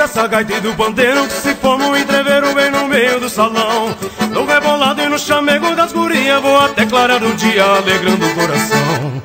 dessa gaita e do pandeiro que se forma um entreveiro bem no meio do salão. No rebolado e no chamego das gurias vou até clarear o dia alegrando o coração.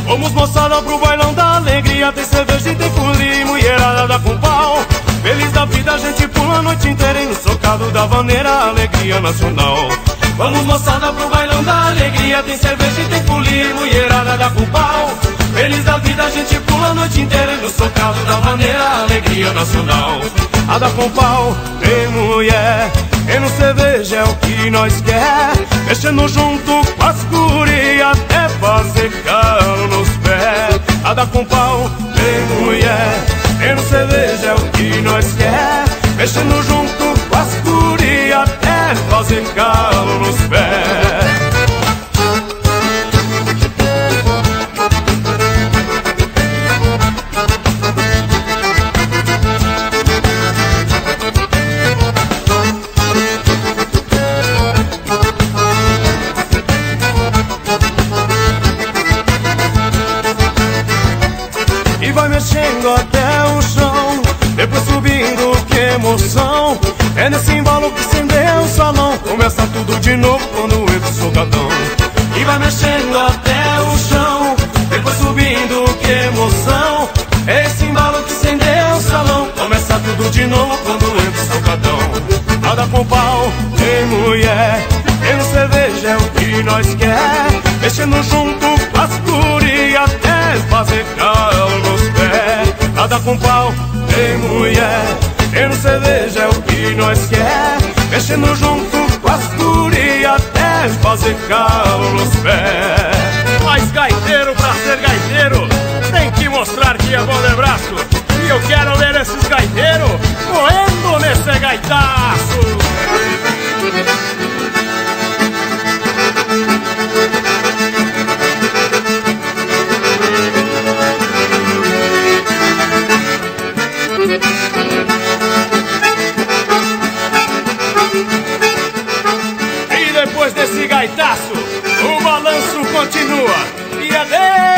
Vamos moçada pro bailão da alegria, tem cerveja e tem folia, mulherada dá com pau. Feliz da vida a gente pula a noite inteira e no socado da vaneira alegria nacional. Vamos moçada pro bailão da alegria, tem cerveja e tem folia, mulherada dá com pau. Feliz da vida a gente pula a noite inteira e no socado da vaneira alegria nacional. A dar com pau tem mulher, e no cerveja é o que nós quer, mexendo junto com as gurias até fazer calo nos pés. A dar com pau tem mulher, e no cerveja é o que nós quer, mexendo junto com as gurias até fazer calo nos pés. E vai mexendo até o chão, depois subindo, que emoção. É nesse embalo que acendeu o salão, começa tudo de novo quando entra o socadão. E vai mexendo até o chão, depois subindo, que emoção. É esse embalo que acendeu o salão, começa tudo de novo quando entra o socadão. Nada com pau, tem mulher, tem no cerveja é o que nós quer, mexendo junto com as gurias até fazer calo nos pés. Nada com pau, tem mulher, tem no cerveja é o que nós quer, mexendo junto com as gurias até fazer calo nos pés. Mas gaiteiro, pra ser gaiteiro, tem que mostrar que é bom de braço. E eu quero ver esses gaiteiros moendo nesse gaitaço. E depois desse gaitaço, o balanço continua. E adeus!